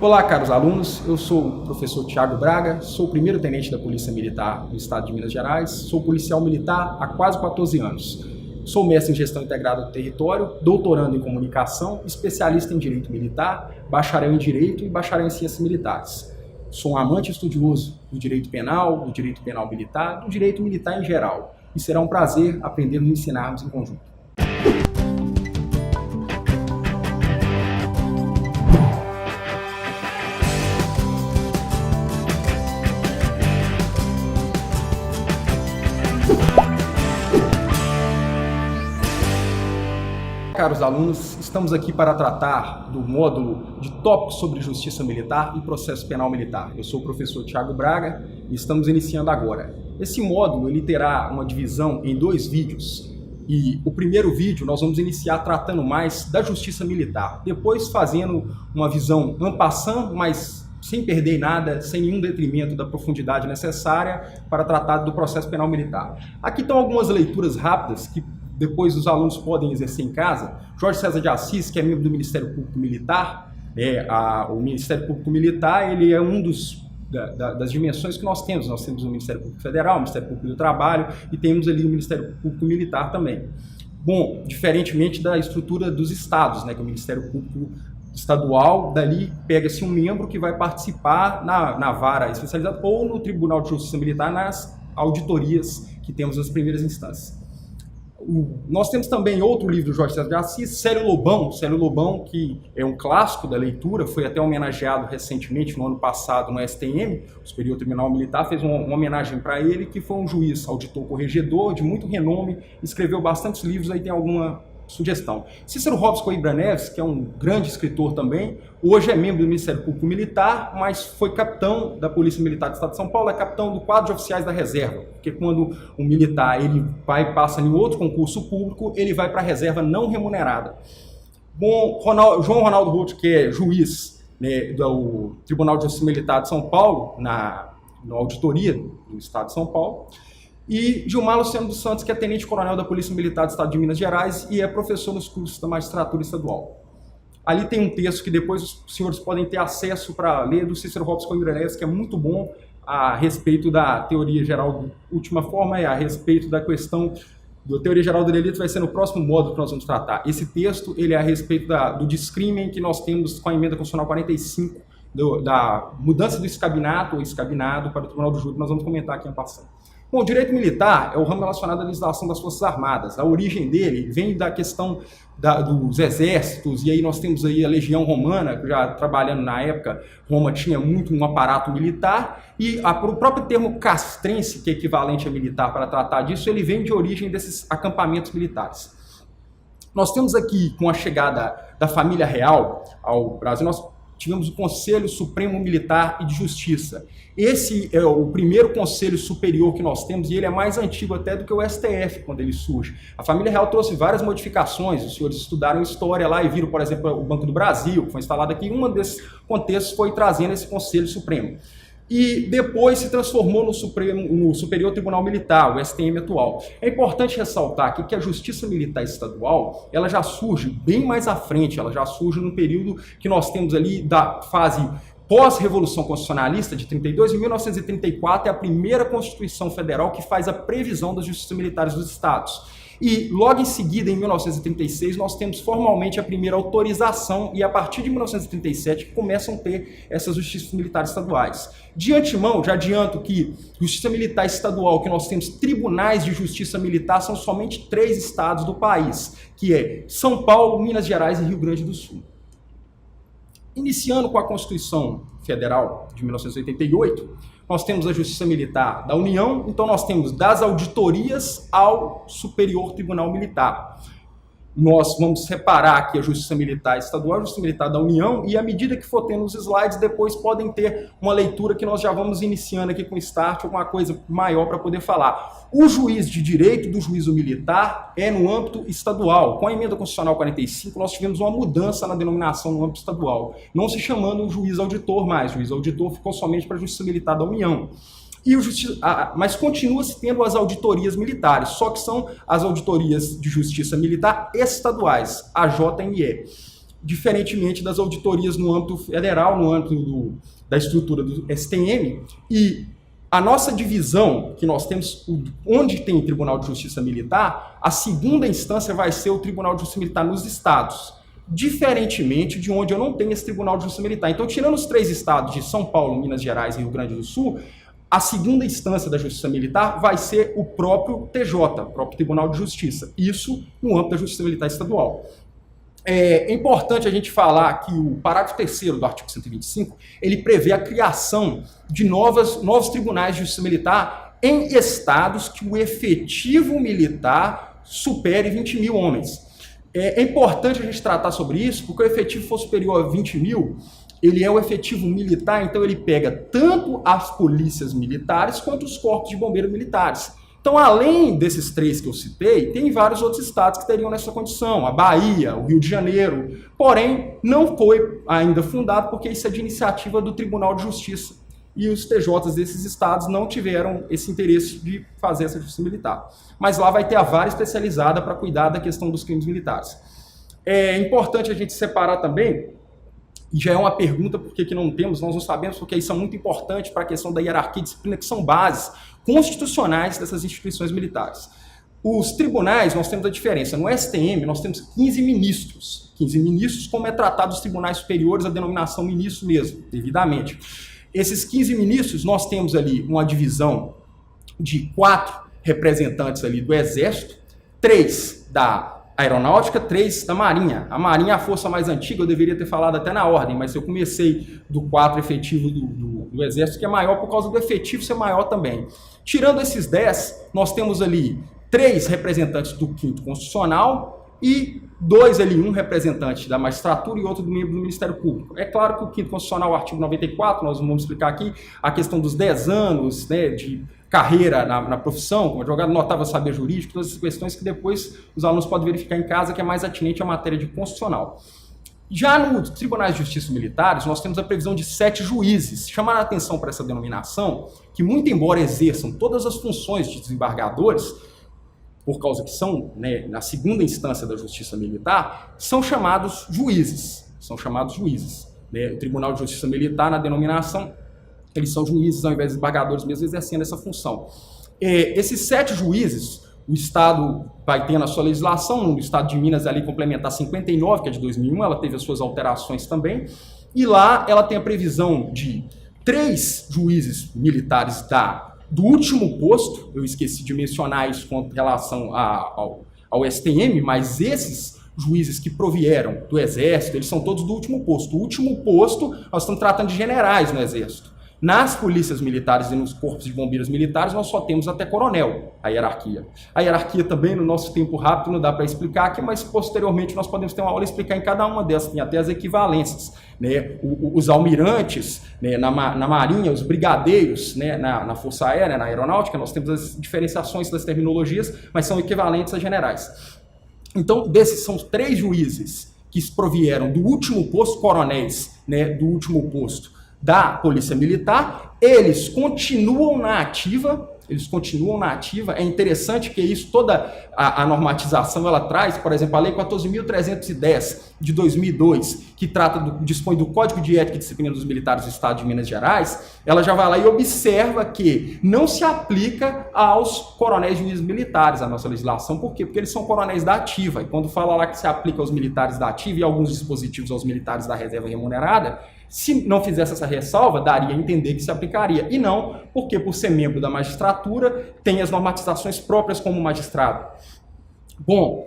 Olá, caros alunos, eu sou o professor Thiago Braga, sou o primeiro tenente da Polícia Militar do Estado de Minas Gerais, sou policial militar há quase 14 anos. Sou mestre em Gestão Integrada do Território, doutorando em Comunicação, especialista em Direito Militar, bacharel em Direito e bacharel em Ciências Militares. Sou um amante estudioso do Direito Penal, do Direito Penal Militar, do Direito Militar em geral. E será um prazer aprendermos e ensinarmos em conjunto. Caros alunos, estamos aqui para tratar do módulo de tópicos sobre justiça militar e processo penal militar. Eu sou o professor Thiago Braga e estamos iniciando agora. Esse módulo ele terá uma divisão em 2 vídeos e o primeiro vídeo nós vamos iniciar tratando mais da justiça militar, depois fazendo uma visão en passant, mas sem perder nada, sem nenhum detrimento da profundidade necessária para tratar do processo penal militar. Aqui estão algumas leituras rápidas que depois os alunos podem exercer em casa. Jorge César de Assis, que é membro do Ministério Público Militar, o Ministério Público Militar ele é um das dimensões que nós temos. Nós temos o Ministério Público Federal, o Ministério Público do Trabalho e temos ali o Ministério Público Militar também. Bom, diferentemente da estrutura dos estados, né, que o Ministério Público Estadual, dali pega-se um membro que vai participar na vara especializada ou no Tribunal de Justiça Militar nas auditorias que temos nas primeiras instâncias. Nós temos também outro livro do Jorge César de Assis, Célio Lobão, que é um clássico da leitura, foi até homenageado recentemente, no ano passado, no STM, o Superior Tribunal Militar, fez uma homenagem para ele, que foi um juiz, auditor corregedor, de muito renome, escreveu bastantes livros, aí tem alguma sugestão. Cícero Robes Coimbra Neves, que é um grande escritor também, hoje é membro do Ministério Público Militar, mas foi capitão da Polícia Militar do Estado de São Paulo, é capitão do quadro de oficiais da reserva, porque quando o militar ele passa em outro concurso público, ele vai para a reserva não remunerada. Bom, João Ronaldo Roth, que é juiz, né, do Tribunal de Justiça Militar de São Paulo, na auditoria do Estado de São Paulo, e Gilmar Luciano dos Santos, que é tenente-coronel da Polícia Militar do Estado de Minas Gerais e é professor nos cursos da magistratura estadual. Ali tem um texto que depois os senhores podem ter acesso para ler, do Cícero Robes Coimbra Neves, que é muito bom a respeito da teoria geral de última forma, a respeito da questão da teoria geral do delito, vai ser no próximo módulo que nós vamos tratar. Esse texto ele é a respeito do discrimen que nós temos com a emenda constitucional 45, da mudança do escabinato ou escabinado para o Tribunal do Júri, que nós vamos comentar aqui em passando. Bom, o direito militar é o ramo relacionado à legislação das Forças Armadas. A origem dele vem da questão dos exércitos, e aí nós temos aí a Legião Romana, já trabalhando na época, Roma tinha muito um aparato militar, e o próprio termo castrense, que é equivalente a militar para tratar disso, ele vem de origem desses acampamentos militares. Nós temos aqui, com a chegada da família real ao Brasil, nós tivemos o Conselho Supremo Militar e de Justiça. Esse é o primeiro conselho superior que nós temos e ele é mais antigo até do que o STF, quando ele surge. A família real trouxe várias modificações, os senhores estudaram história lá e viram, por exemplo, o Banco do Brasil, que foi instalado aqui, um desses contextos foi trazendo esse Conselho Supremo. E depois se transformou no Superior Tribunal Militar, o STM atual. É importante ressaltar aqui que a Justiça Militar Estadual, ela já surge bem mais à frente, ela já surge num período que nós temos ali da fase pós-revolução constitucionalista de 32, em 1934 é a primeira Constituição Federal que faz a previsão das justiças militares dos estados. E logo em seguida, em 1936, nós temos formalmente a primeira autorização e a partir de 1937 começam a ter essas justiças militares estaduais. De antemão, já adianto que justiça militar estadual, que nós temos tribunais de justiça militar, são somente 3 estados do país, que é São Paulo, Minas Gerais e Rio Grande do Sul. Iniciando com a Constituição Federal de 1988, nós temos a Justiça Militar da União, então nós temos das auditorias ao Superior Tribunal Militar. Nós vamos separar aqui a Justiça Militar Estadual, a Justiça Militar da União, e à medida que for tendo os slides, depois podem ter uma leitura que nós já vamos iniciando aqui com o start, alguma coisa maior para poder falar. O juiz de direito do juízo militar é no âmbito estadual. Com a emenda constitucional 45, nós tivemos uma mudança na denominação no âmbito estadual, não se chamando o juiz auditor mais, o juiz auditor ficou somente para a Justiça Militar da União. Mas continua-se tendo as auditorias militares, só que são as auditorias de justiça militar estaduais, a JME. diferentemente das auditorias no âmbito federal, no âmbito da estrutura do STM, e a nossa divisão, que nós temos, onde tem o Tribunal de Justiça Militar, a segunda instância vai ser o Tribunal de Justiça Militar nos estados, diferentemente de onde eu não tenho esse Tribunal de Justiça Militar. Então, tirando os 3 estados de São Paulo, Minas Gerais e Rio Grande do Sul, a segunda instância da Justiça Militar vai ser o próprio TJ, o próprio Tribunal de Justiça. Isso no âmbito da Justiça Militar Estadual. É importante a gente falar que o parágrafo 3º do artigo 125, ele prevê a criação de novos tribunais de justiça militar em estados que o efetivo militar supere 20 mil homens. É importante a gente tratar sobre isso, porque o efetivo for superior a 20 mil, ele é o efetivo militar, então ele pega tanto as polícias militares quanto os corpos de bombeiros militares. Então, além desses 3 que eu citei, tem vários outros estados que teriam nessa condição, a Bahia, o Rio de Janeiro, porém, não foi ainda fundado porque isso é de iniciativa do Tribunal de Justiça. E os TJs desses estados não tiveram esse interesse de fazer essa justiça militar. Mas lá vai ter a vara especializada para cuidar da questão dos crimes militares. É importante a gente separar também, e já é uma pergunta por que não temos, nós não sabemos, porque isso é muito importante para a questão da hierarquia e disciplina, que são bases constitucionais dessas instituições militares. Os tribunais, nós temos a diferença. No STM, nós temos 15 ministros. 15 ministros, como é tratado os tribunais superiores, a denominação ministro mesmo, devidamente. Esses 15 ministros, nós temos ali uma divisão de 4 representantes ali do Exército, 3 da Aeronáutica, 3 da Marinha. A Marinha é a força mais antiga, eu deveria ter falado até na ordem, mas eu comecei do 4 efetivo do Exército, que é maior por causa do efetivo ser maior também. Tirando esses 10, nós temos ali 3 representantes do 5º Constitucional e 2 ali, um representante da magistratura e outro do membro do Ministério Público. É claro que o 5º Constitucional, o artigo 94, nós vamos explicar aqui, a questão dos 10 anos, né, de carreira na profissão, como advogado notável saber jurídico, todas essas questões que depois os alunos podem verificar em casa, que é mais atinente à matéria de constitucional. Já nos tribunais de justiça militares, nós temos a previsão de 7 juízes. Chamar a atenção para essa denominação, que muito embora exerçam todas as funções de desembargadores, por causa que são, né, na segunda instância da justiça militar, são chamados juízes. São chamados juízes. Né? O Tribunal de Justiça Militar, na denominação, eles são juízes, ao invés de desembargadores mesmo, exercendo essa função. Esses 7 juízes, o Estado vai ter na sua legislação, no Estado de Minas, ali complementar 59, que é de 2001, ela teve as suas alterações também, e lá ela tem a previsão de 3 juízes militares do último posto, eu esqueci de mencionar isso com relação ao STM, mas esses juízes que provieram do Exército, eles são todos do último posto. O último posto, nós estamos tratando de generais no Exército. Nas polícias militares e nos corpos de bombeiros militares, nós só temos até coronel, a hierarquia. A hierarquia também, no nosso tempo rápido, não dá para explicar aqui, mas posteriormente nós podemos ter uma aula e explicar em cada uma dessas, tem até as equivalências. Né? Os almirantes, né, na Marinha, os brigadeiros, né, na Força Aérea, na Aeronáutica, nós temos as diferenciações das terminologias, mas são equivalentes a generais. Então, desses são 3 juízes que provieram do último posto, coronéis, né, do último posto da Polícia Militar, eles continuam na ativa, é interessante que isso, toda a normatização ela traz, por exemplo, a Lei 14.310 de 2002, que dispõe do Código de Ética e Disciplina dos Militares do Estado de Minas Gerais, ela já vai lá e observa que não se aplica aos coronéis juízes militares a nossa legislação. Por quê? Porque eles são coronéis da ativa, e quando fala lá que se aplica aos militares da ativa e alguns dispositivos aos militares da reserva remunerada, se não fizesse essa ressalva, daria a entender que se aplicaria. E não, porque por ser membro da magistratura, tem as normatizações próprias como magistrado. Bom,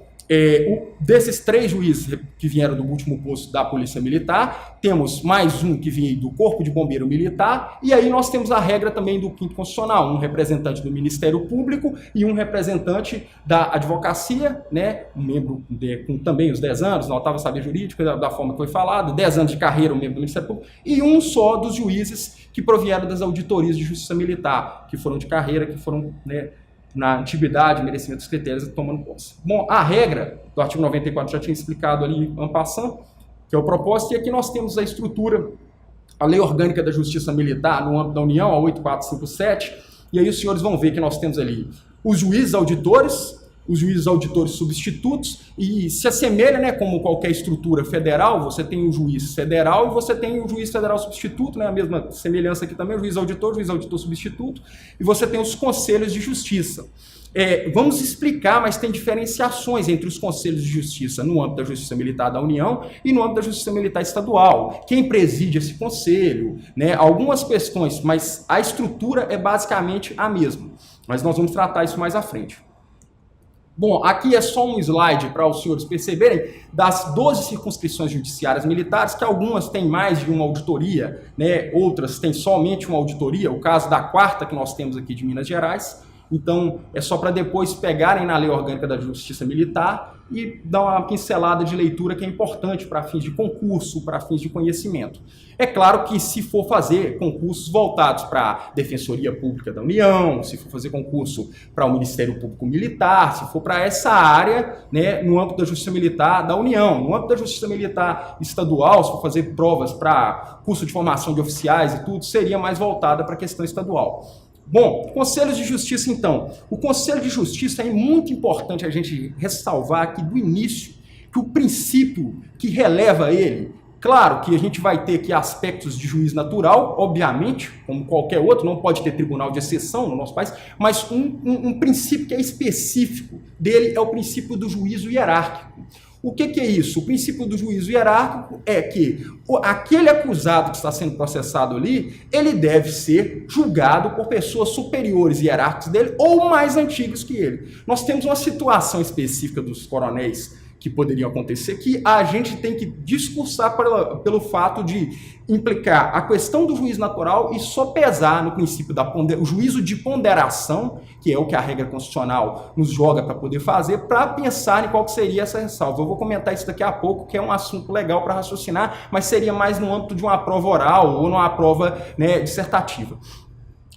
desses 3 juízes que vieram do último posto da Polícia Militar, temos mais um que vinha do Corpo de Bombeiro Militar, e aí nós temos a regra também do 5º Constitucional, um representante do Ministério Público e um representante da Advocacia, né, um membro com também os 10 anos, notável saber jurídico, da forma que foi falado, 10 anos de carreira, um membro do Ministério Público, e um só dos juízes que provieram das auditorias de justiça militar, que foram de carreira, que foram, né, na antiguidade, merecimento dos critérios, tomando posse. Bom, a regra do artigo 94 já tinha explicado ali en passant, que é o propósito, e aqui nós temos a estrutura, a Lei Orgânica da Justiça Militar no âmbito da União, a 8457, e aí os senhores vão ver que nós temos ali os juízes auditores, os juízes auditores substitutos e se assemelha, né, como qualquer estrutura federal, você tem o juiz federal e você tem o juiz federal substituto, né, a mesma semelhança aqui também, o juiz auditor substituto, e você tem os conselhos de justiça. Vamos explicar, mas tem diferenciações entre os conselhos de justiça no âmbito da Justiça Militar da União e no âmbito da Justiça Militar Estadual. Quem preside esse conselho, né, algumas questões, mas a estrutura é basicamente a mesma. Mas nós vamos tratar isso mais à frente. Bom, aqui é só um slide para os senhores perceberem das 12 circunscrições judiciárias militares, que algumas têm mais de uma auditoria, né, outras têm somente uma auditoria, o caso da 4ª que nós temos aqui de Minas Gerais. Então, é só para depois pegarem na Lei Orgânica da Justiça Militar e dar uma pincelada de leitura que é importante para fins de concurso, para fins de conhecimento. É claro que se for fazer concursos voltados para a Defensoria Pública da União, se for fazer concurso para o Ministério Público Militar, se for para essa área, né, no âmbito da Justiça Militar da União, no âmbito da Justiça Militar Estadual, se for fazer provas para curso de formação de oficiais e tudo, seria mais voltada para a questão estadual. Bom, conselhos de justiça então. O Conselho de Justiça é muito importante a gente ressalvar aqui do início que o princípio que releva ele, claro que a gente vai ter aqui aspectos de juiz natural, obviamente, como qualquer outro, não pode ter tribunal de exceção no nosso país, mas um princípio que é específico dele é o princípio do juízo hierárquico. O que é isso? O princípio do juízo hierárquico é que aquele acusado que está sendo processado ali, ele deve ser julgado por pessoas superiores hierárquicas dele ou mais antigas que ele. Nós temos uma situação específica dos coronéis que poderiam acontecer, que a gente tem que discursar pelo fato de implicar a questão do juízo natural e sopesar no princípio o juízo de ponderação, que é o que a regra constitucional nos joga para poder fazer, para pensar em qual que seria essa ressalva. Eu vou comentar isso daqui a pouco, que é um assunto legal para raciocinar, mas seria mais no âmbito de uma prova oral ou numa prova, né, dissertativa.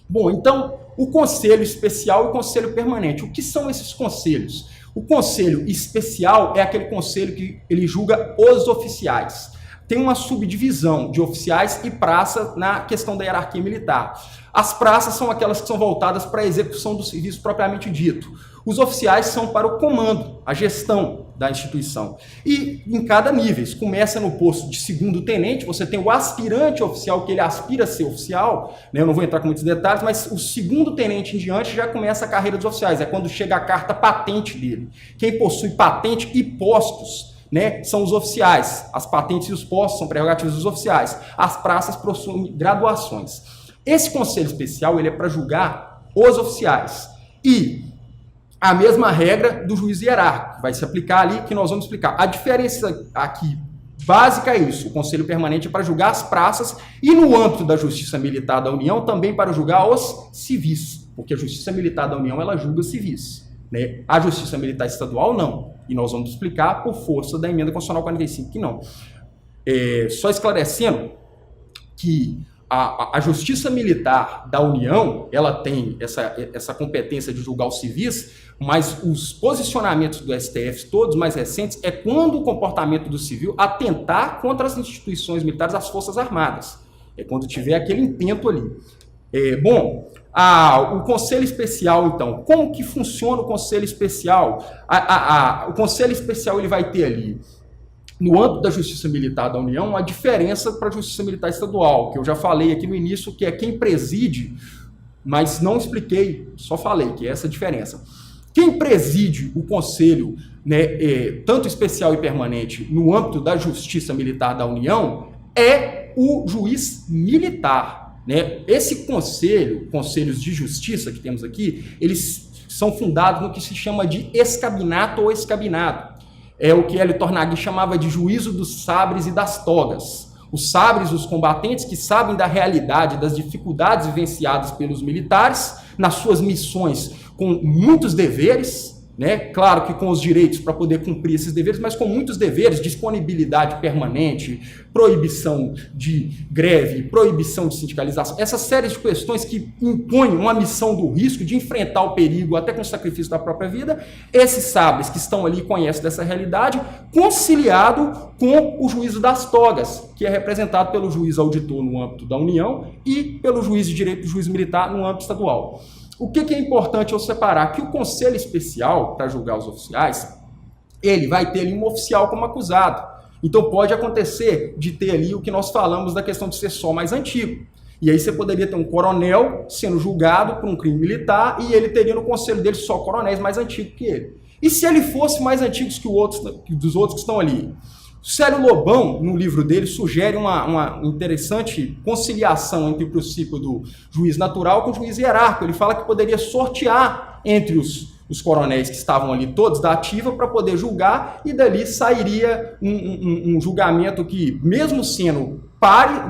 Bom, então, o conselho especial e o conselho permanente. O que são esses conselhos? O conselho especial é aquele conselho que ele julga os oficiais. Tem uma subdivisão de oficiais e praça na questão da hierarquia militar. As praças são aquelas que são voltadas para a execução do serviço propriamente dito. Os oficiais são para o comando, a gestão da instituição. E em cada nível, começa no posto de segundo tenente, você tem o aspirante oficial, que ele aspira a ser oficial, né? Eu não vou entrar com muitos detalhes, mas o segundo tenente em diante já começa a carreira dos oficiais, é quando chega a carta patente dele. Quem possui patente e postos, né, são os oficiais. As patentes e os postos são prerrogativas dos oficiais. As praças possuem graduações. Esse conselho especial ele é para julgar os oficiais. E a mesma regra do juiz hierárquico vai se aplicar ali, que nós vamos explicar. A diferença aqui básica é isso. O conselho permanente é para julgar as praças e no âmbito da Justiça Militar da União também para julgar os civis, porque a Justiça Militar da União ela julga civis, né? A Justiça Militar Estadual não. E nós vamos explicar por força da Emenda Constitucional 45 que não. Só esclarecendo que a Justiça Militar da União, ela tem essa competência de julgar os civis, mas os posicionamentos do STF, todos mais recentes, é quando o comportamento do civil atentar contra as instituições militares, as Forças Armadas. É quando tiver aquele intento ali. O Conselho Especial, então, como que funciona o Conselho Especial? O Conselho Especial ele vai ter ali, no âmbito da Justiça Militar da União, a diferença para a Justiça Militar Estadual, que eu já falei aqui no início, que é quem preside, mas não expliquei, só falei que é essa diferença. Quem preside o Conselho, né, tanto especial e permanente, no âmbito da Justiça Militar da União, é o juiz militar, né? Esse conselho, conselhos de justiça que temos aqui, eles são fundados no que se chama de escabinato ou escabinado. É o que Hélio Tornaghi chamava de juízo dos sabres e das togas. Os sabres, os combatentes que sabem da realidade, das dificuldades vivenciadas pelos militares, nas suas missões com muitos deveres, né? Claro que com os direitos para poder cumprir esses deveres, mas com muitos deveres, disponibilidade permanente, proibição de greve, proibição de sindicalização, essa série de questões que impõem uma missão do risco de enfrentar o perigo até com o sacrifício da própria vida. Esses sabres que estão ali conhecem dessa realidade, conciliado com o juízo das togas, que é representado pelo juiz auditor no âmbito da União e pelo juiz de direito do juiz militar no âmbito estadual. o que é importante eu separar? Que o Conselho Especial, para julgar os oficiais, ele vai ter ali um oficial como acusado. Então pode acontecer de ter ali o que nós falamos da questão de ser só mais antigo. E aí você poderia ter um coronel sendo julgado por um crime militar e ele teria no conselho dele só coronéis mais antigos que ele. E se ele fosse mais antigo que dos outros que estão ali? Célio Lobão, no livro dele, sugere uma interessante conciliação entre o princípio do juiz natural com o juiz hierárquico. Ele fala que poderia sortear entre os coronéis que estavam ali todos da ativa para poder julgar, e dali sairia um julgamento que, mesmo sendo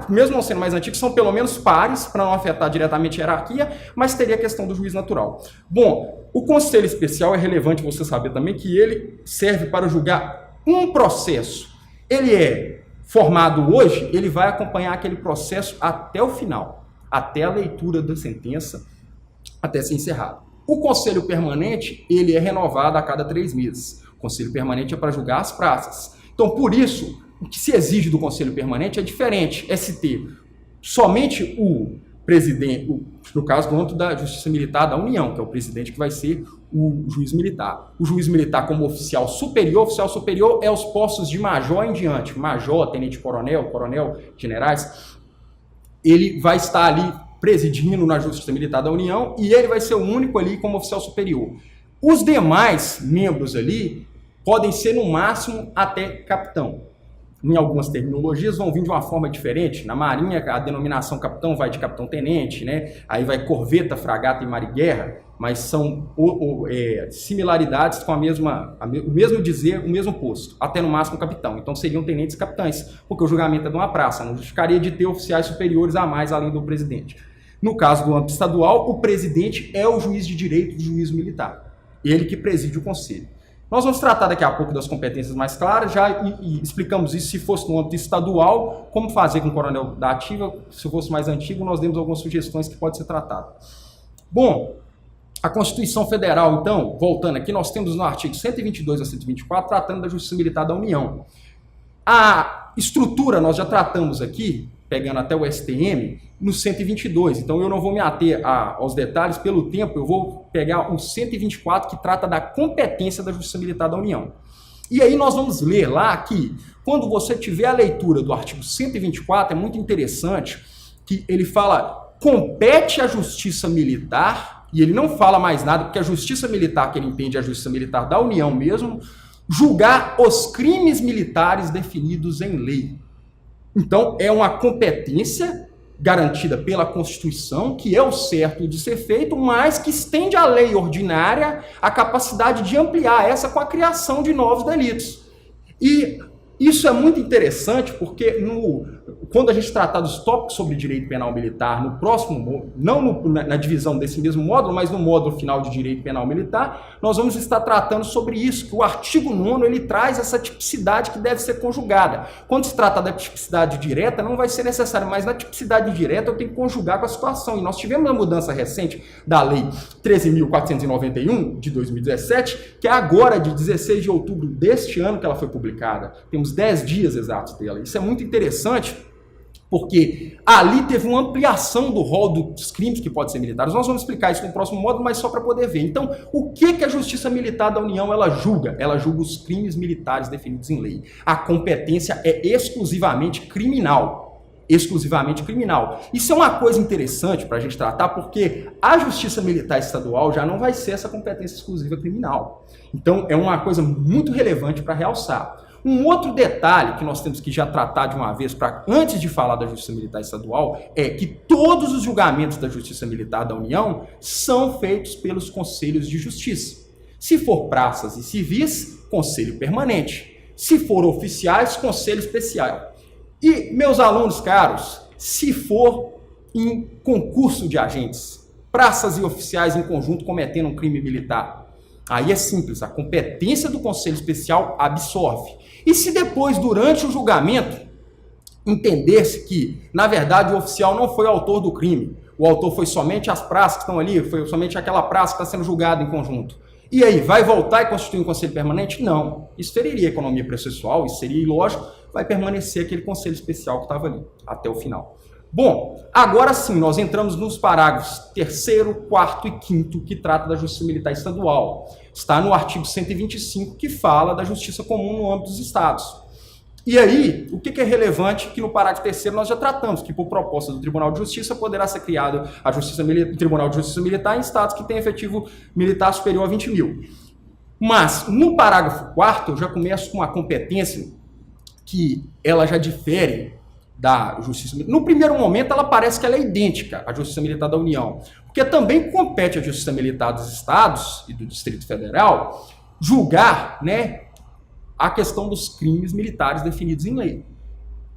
mesmo não sendo mais antigos, são pelo menos pares, para não afetar diretamente a hierarquia, mas teria a questão do juiz natural. Bom, o Conselho Especial é relevante você saber também que ele serve para julgar um processo. Ele é formado hoje, ele vai acompanhar aquele processo até o final, até a leitura da sentença, até ser encerrado. O Conselho Permanente, ele é renovado a cada 3 meses. O Conselho Permanente é para julgar as praças. Então, por isso, o que se exige do Conselho Permanente é diferente. É se ter somente o presidente, no caso do âmbito da Justiça Militar da União, que é o presidente que vai ser o juiz militar. O juiz militar como oficial superior é os postos de major em diante. Major, tenente-coronel, coronel, generais. Ele vai estar ali presidindo na Justiça Militar da União e ele vai ser o único ali como oficial superior. Os demais membros ali podem ser no máximo até capitão. Em algumas terminologias vão vir de uma forma diferente. Na Marinha, a denominação capitão vai de capitão-tenente, né? Aí vai corveta, fragata e mar-e-guerra, mas são similaridades com o mesmo dizer, o mesmo posto, até no máximo capitão. Então seriam tenentes e capitães, porque o julgamento é de uma praça, não justificaria de ter oficiais superiores a mais além do presidente. No caso do âmbito estadual, o presidente é o juiz de direito do juízo militar, ele que preside o conselho. Nós vamos tratar daqui a pouco das competências mais claras, já e explicamos isso se fosse no âmbito estadual, como fazer com o coronel da ativa, se fosse mais antigo, nós demos algumas sugestões que pode ser tratado. Bom, a Constituição Federal, então, voltando aqui, nós temos no artigo 122 a 124, tratando da Justiça Militar da União. A estrutura nós já tratamos aqui, pegando até o STM, no 122. Então eu não vou me ater aos detalhes pelo tempo, eu vou pegar o 124 que trata da competência da Justiça Militar da União. E aí nós vamos ler lá que, quando você tiver a leitura do artigo 124, é muito interessante que ele fala, compete à Justiça Militar, e ele não fala mais nada, porque a Justiça Militar que ele entende é a Justiça Militar da União mesmo, julgar os crimes militares definidos em lei. Então, é uma competência garantida pela Constituição, que é o certo de ser feito, mas que estende à lei ordinária a capacidade de ampliar essa com a criação de novos delitos. E isso é muito interessante porque quando a gente tratar dos tópicos sobre direito penal militar, no próximo, não na divisão desse mesmo módulo, mas no módulo final de direito penal militar, nós vamos estar tratando sobre isso, que o artigo 9º ele traz essa tipicidade que deve ser conjugada. Quando se trata da tipicidade direta, não vai ser necessário, mas na tipicidade direta eu tenho que conjugar com a situação. E nós tivemos uma mudança recente da Lei 13.491, de 2017, que é agora, de 16 de outubro deste ano que ela foi publicada. Temos 10 dias exatos dela. Isso é muito interessante, porque ali teve uma ampliação do rol dos crimes que podem ser militares. Nós vamos explicar isso no próximo módulo, mas só para poder ver. Então, o que a Justiça Militar da União ela julga? Ela julga os crimes militares definidos em lei. A competência é exclusivamente criminal. Exclusivamente criminal. Isso é uma coisa interessante para a gente tratar, porque a Justiça Militar Estadual já não vai ser essa competência exclusiva criminal. Então, é uma coisa muito relevante para realçar. Um outro detalhe que nós temos que já tratar de uma vez, antes de falar da Justiça Militar Estadual, é que todos os julgamentos da Justiça Militar da União são feitos pelos Conselhos de Justiça. Se for praças e civis, Conselho Permanente. Se for oficiais, Conselho Especial. E, meus alunos caros, se for em concurso de agentes, praças e oficiais em conjunto cometendo um crime militar, aí é simples, a competência do Conselho Especial absorve. E se depois, durante o julgamento, entender-se que, na verdade, o oficial não foi o autor do crime, o autor foi somente as praças que estão ali, foi somente aquela praça que está sendo julgada em conjunto, e aí, vai voltar e constituir um conselho permanente? Não. Isso feriria a economia processual, isso seria ilógico, vai permanecer aquele conselho especial que estava ali, até o final. Bom, agora sim, nós entramos nos parágrafos 3º, 4º e 5º, que trata da Justiça Militar Estadual. Está no artigo 125, que fala da Justiça Comum no âmbito dos Estados. E aí, o que é relevante que no parágrafo 3º nós já tratamos, que por proposta do Tribunal de Justiça poderá ser criado o Tribunal de Justiça Militar em estados que têm efetivo militar superior a 20 mil. Mas, no parágrafo 4º, eu já começo com uma competência que ela já difere da Justiça Militar. No primeiro momento, ela parece que ela é idêntica à Justiça Militar da União, porque também compete à Justiça Militar dos Estados e do Distrito Federal julgar, a questão dos crimes militares definidos em lei.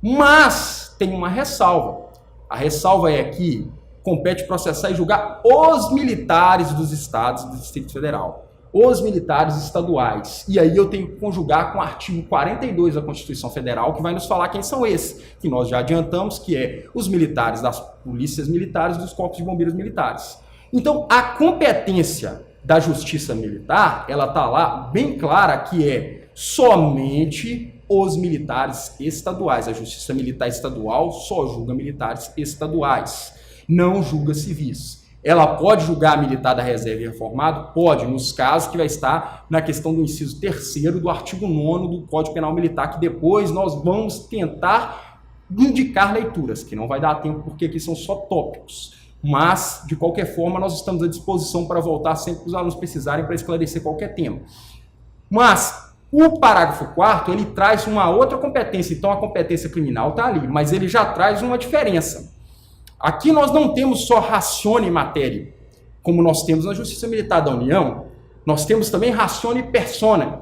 Mas tem uma ressalva. A ressalva é que compete processar e julgar os militares dos estados e do Distrito Federal. Os militares estaduais. E aí eu tenho que conjugar com o artigo 42 da Constituição Federal, que vai nos falar quem são esses, que nós já adiantamos, que é os militares das polícias militares e dos corpos de bombeiros militares. Então, a competência da Justiça Militar, ela está lá bem clara que é somente os militares estaduais. A Justiça Militar Estadual só julga militares estaduais, não julga civis. Ela pode julgar militar da reserva e reformado? Pode, nos casos que vai estar na questão do inciso 3º do artigo 9º do Código Penal Militar, que depois nós vamos tentar indicar leituras, que não vai dar tempo porque aqui são só tópicos. Mas, de qualquer forma, nós estamos à disposição para voltar sempre que os alunos precisarem para esclarecer qualquer tema. Mas o parágrafo 4º, ele traz uma outra competência. Então, a competência criminal está ali, mas ele já traz uma diferença. Aqui nós não temos só ratione matéria, como nós temos na Justiça Militar da União, nós temos também ratione persona.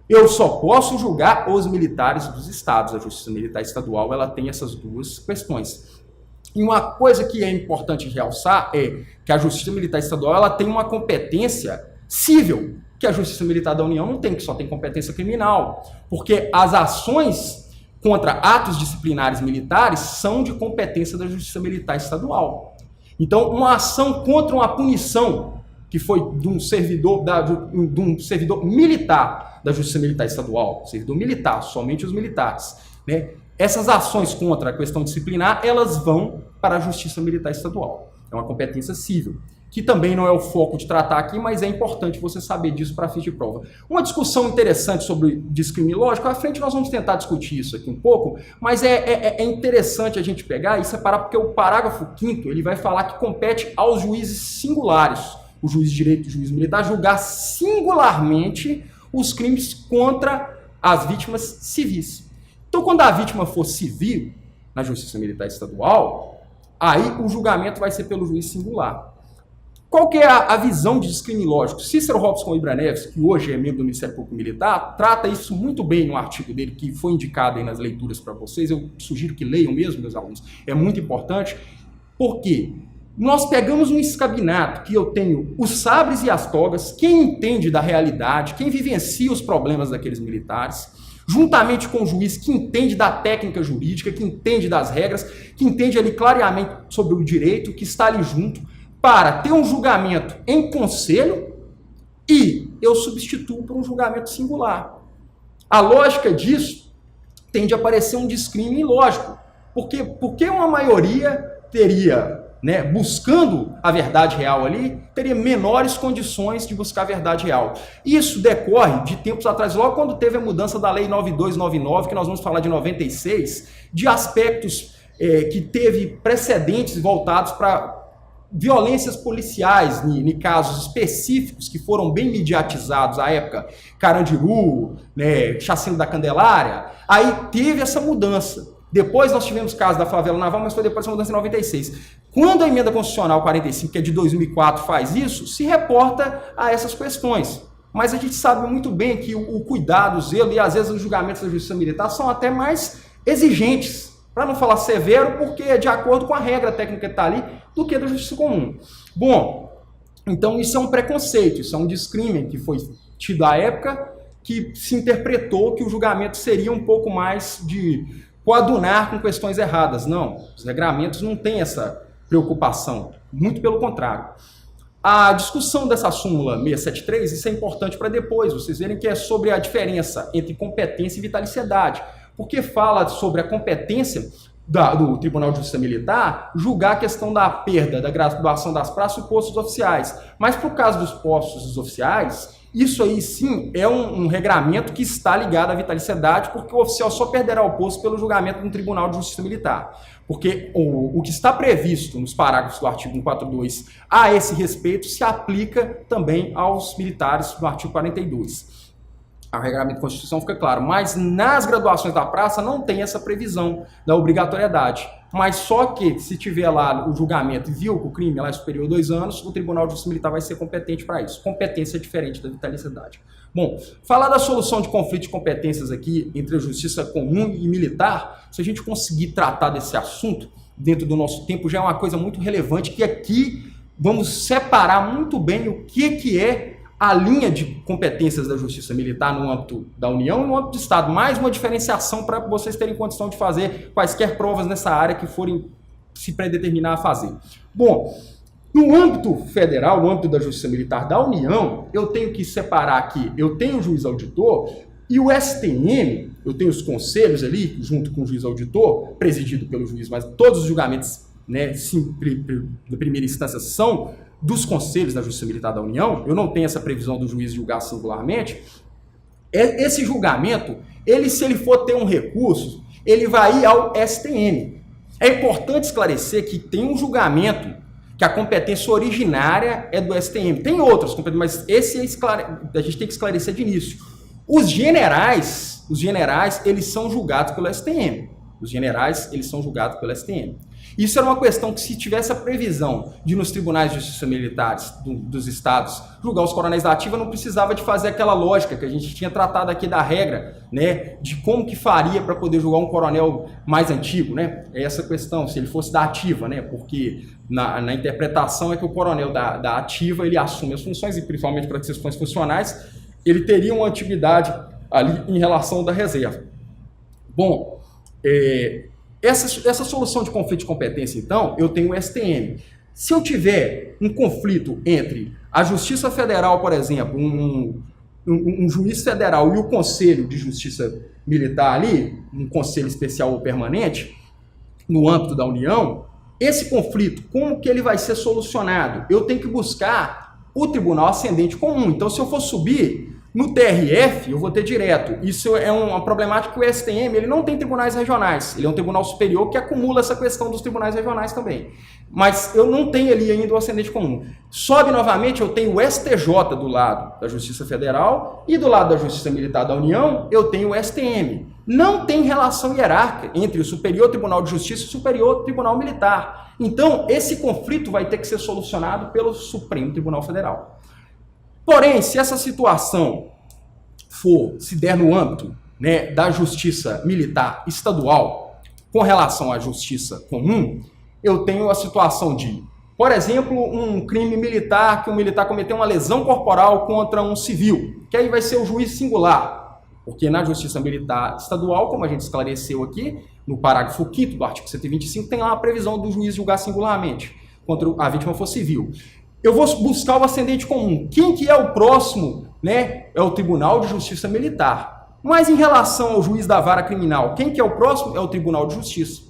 Eu só posso julgar os militares dos estados. A Justiça Militar Estadual, ela tem essas duas questões. E uma coisa que é importante realçar é que a Justiça Militar Estadual, ela tem uma competência civil, que a Justiça Militar da União não tem, que só tem competência criminal, porque as ações contra atos disciplinares militares são de competência da Justiça Militar Estadual. Então, uma ação contra uma punição que foi de um servidor militar da Justiça Militar Estadual, servidor militar, somente os militares, essas ações contra a questão disciplinar, elas vão para a Justiça Militar Estadual. É uma competência civil, que também não é o foco de tratar aqui, mas é importante você saber disso para fins de prova. Uma discussão interessante sobre discrime lógico, à frente nós vamos tentar discutir isso aqui um pouco, mas é interessante a gente pegar e separar, porque o parágrafo 5º, ele vai falar que compete aos juízes singulares, o juiz de direito e o juiz militar, julgar singularmente os crimes contra as vítimas civis. Então, quando a vítima for civil, na Justiça Militar Estadual, aí o julgamento vai ser pelo juiz singular. Qual que é a visão de discrime lógico? Cícero Robson Ibra Neves, que hoje é membro do Ministério Público Militar, trata isso muito bem no artigo dele, que foi indicado aí nas leituras para vocês. Eu sugiro que leiam mesmo, meus alunos. É muito importante, porque nós pegamos um escabinato que eu tenho os sabres e as togas, quem entende da realidade, quem vivencia os problemas daqueles militares, juntamente com o juiz que entende da técnica jurídica, que entende das regras, que entende ali claramente sobre o direito, que está ali junto, para ter um julgamento em conselho e eu substituo por um julgamento singular. A lógica disso tende a parecer um discrime ilógico, porque uma maioria teria, buscando a verdade real ali, teria menores condições de buscar a verdade real. Isso decorre de tempos atrás, logo quando teve a mudança da Lei 9299, que nós vamos falar de 96, de aspectos que teve precedentes voltados para violências policiais, em casos específicos que foram bem mediatizados à época, Carandiru, Chacina da Candelária, aí teve essa mudança. Depois nós tivemos o caso da favela naval, mas foi depois essa mudança em 96. Quando a emenda constitucional 45, que é de 2004, faz isso, se reporta a essas questões. Mas a gente sabe muito bem que o cuidado, o zelo e às vezes os julgamentos da Justiça Militar são até mais exigentes, para não falar severo, porque é de acordo com a regra técnica que está ali, do que da Justiça Comum. Bom, então isso é um preconceito, isso é um discrime que foi tido à época, que se interpretou que o julgamento seria um pouco mais de coadunar com questões erradas. Não, os regramentos não têm essa preocupação, muito pelo contrário. A discussão dessa súmula 673, isso é importante para depois, vocês verem que é sobre a diferença entre competência e vitaliciedade, porque fala sobre a competência do Tribunal de Justiça Militar julgar a questão da perda da graduação das praças e postos oficiais. Mas para o caso dos postos oficiais, isso aí sim é um regramento que está ligado à vitaliciedade, porque o oficial só perderá o posto pelo julgamento no Tribunal de Justiça Militar. Porque o que está previsto nos parágrafos do artigo 142 a esse respeito se aplica também aos militares no artigo 42. O regulamento da Constituição fica claro, mas nas graduações da praça não tem essa previsão da obrigatoriedade. Mas só que, se tiver lá o julgamento e viu que o crime lá é superior a 2 anos, o Tribunal de Justiça Militar vai ser competente para isso. Competência é diferente da vitaliciedade. Bom, falar da solução de conflito de competências aqui entre a justiça comum e militar, se a gente conseguir tratar desse assunto dentro do nosso tempo, já é uma coisa muito relevante, que aqui vamos separar muito bem o que é a linha de competências da Justiça Militar no âmbito da União e no âmbito do Estado. Mais uma diferenciação para vocês terem condição de fazer quaisquer provas nessa área que forem se predeterminar a fazer. Bom, no âmbito federal, no âmbito da Justiça Militar da União, eu tenho que separar aqui, eu tenho o juiz auditor e o STM, eu tenho os conselhos ali, junto com o juiz auditor, presidido pelo juiz, mas todos os julgamentos, né, da primeira instância são dos conselhos da Justiça Militar da União. Eu não tenho essa previsão do juiz julgar singularmente. Esse julgamento, se ele for ter um recurso, ele vai ir ao STM. É importante esclarecer que tem um julgamento que a competência originária é do STM. Tem outras competências, mas esse a gente tem que esclarecer de início. Os generais, eles são julgados pelo STM. Os generais, eles são julgados pelo STM. Isso era uma questão que, se tivesse a previsão de, nos tribunais de justiça militares dos estados, julgar os coronéis da ativa, não precisava de fazer aquela lógica que a gente tinha tratado aqui da regra, né, de como que faria para poder julgar um coronel mais antigo, né? É essa questão, se ele fosse da ativa, né? Porque na interpretação é que o coronel da ativa, ele assume as funções, e principalmente para questões funcionais, ele teria uma antiguidade ali em relação da reserva. Bom, essa solução de conflito de competência, então, eu tenho o STM. Se eu tiver um conflito entre a Justiça Federal, por exemplo, um juiz federal e o Conselho de Justiça Militar ali, um conselho especial ou permanente, no âmbito da União, esse conflito, como que ele vai ser solucionado? Eu tenho que buscar o Tribunal Ascendente Comum. Então, se eu for subir no TRF, eu vou ter direto. Isso é uma problemática que o STM, ele não tem tribunais regionais. Ele é um tribunal superior que acumula essa questão dos tribunais regionais também. Mas eu não tenho ali ainda o ascendente comum. Sobe novamente, eu tenho o STJ do lado da Justiça Federal e do lado da Justiça Militar da União, eu tenho o STM. Não tem relação hierárquica entre o Superior Tribunal de Justiça e o Superior Tribunal Militar. Então, esse conflito vai ter que ser solucionado pelo Supremo Tribunal Federal. Porém, se essa situação se der no âmbito, né, da Justiça Militar Estadual com relação à Justiça Comum, eu tenho a situação de, por exemplo, um crime militar, que um militar cometeu uma lesão corporal contra um civil, que aí vai ser o juiz singular, porque na Justiça Militar Estadual, como a gente esclareceu aqui, no parágrafo 5º do artigo 125, tem lá a previsão do juiz julgar singularmente, contra a vítima for civil. Eu vou buscar o ascendente comum. Quem que é o próximo, né? É o Tribunal de Justiça Militar. Mas em relação ao juiz da vara criminal, quem que é o próximo? É o Tribunal de Justiça.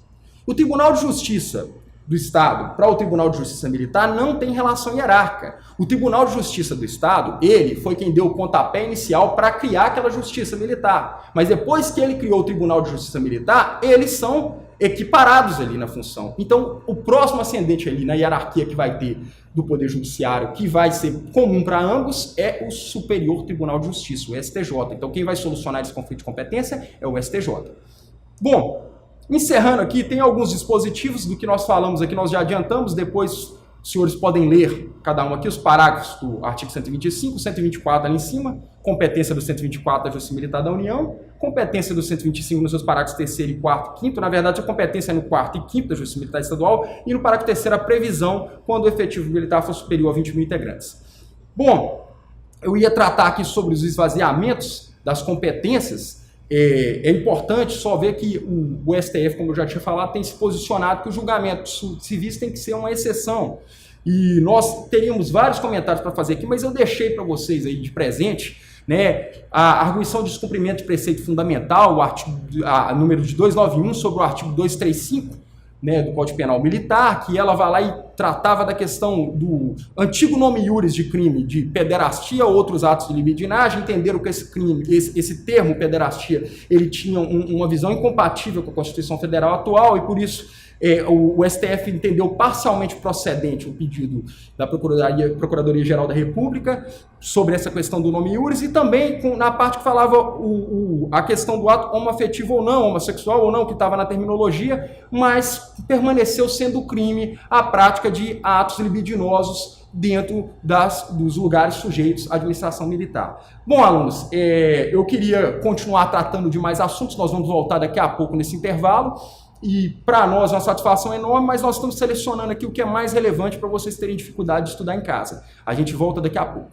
O Tribunal de Justiça do Estado para o Tribunal de Justiça Militar não tem relação hierárquica. O Tribunal de Justiça do Estado, ele foi quem deu o pontapé inicial para criar aquela Justiça Militar. Mas depois que ele criou o Tribunal de Justiça Militar, eles são equiparados ali na função. Então, o próximo ascendente ali na hierarquia que vai ter do Poder Judiciário, que vai ser comum para ambos, é o Superior Tribunal de Justiça, o STJ. Então, quem vai solucionar esse conflito de competência é o STJ. Bom, encerrando aqui, tem alguns dispositivos do que nós falamos aqui, nós já adiantamos, depois os senhores podem ler cada um aqui, os parágrafos do artigo 125, 124 ali em cima, competência do 124 da Justiça Militar da União, competência do 125 nos seus parágrafos 3º, 4º e 5º, na verdade a competência é no 4º e 5º da Justiça Militar Estadual, e no parágrafo 3º a previsão quando o efetivo militar for superior a 20 mil integrantes. Bom, eu ia tratar aqui sobre os esvaziamentos das competências. É importante só ver que o STF, como eu já tinha falado, tem se posicionado que os julgamentos civis tem que ser uma exceção. E nós teríamos vários comentários para fazer aqui, mas eu deixei para vocês aí de presente, né? A arguição de descumprimento de preceito fundamental, o artigo, número de 291 sobre o artigo 235, né, do Código Penal Militar, que ela vai lá e tratava da questão do antigo nome iuris de crime de pederastia ou outros atos de libidinagem. Entenderam que esse crime, esse termo pederastia, ele tinha uma visão incompatível com a Constituição Federal atual, e por isso o STF entendeu parcialmente procedente o pedido da Procuradoria-Geral da República sobre essa questão do nome iuris, e também na parte que falava a questão do ato homoafetivo ou não, homossexual ou não, que estava na terminologia, mas permaneceu sendo crime a prática de atos libidinosos dentro dos lugares sujeitos à administração militar. Bom, alunos, eu queria continuar tratando de mais assuntos, nós vamos voltar daqui a pouco nesse intervalo, e para nós é uma satisfação enorme, mas nós estamos selecionando aqui o que é mais relevante para vocês terem dificuldade de estudar em casa. A gente volta daqui a pouco.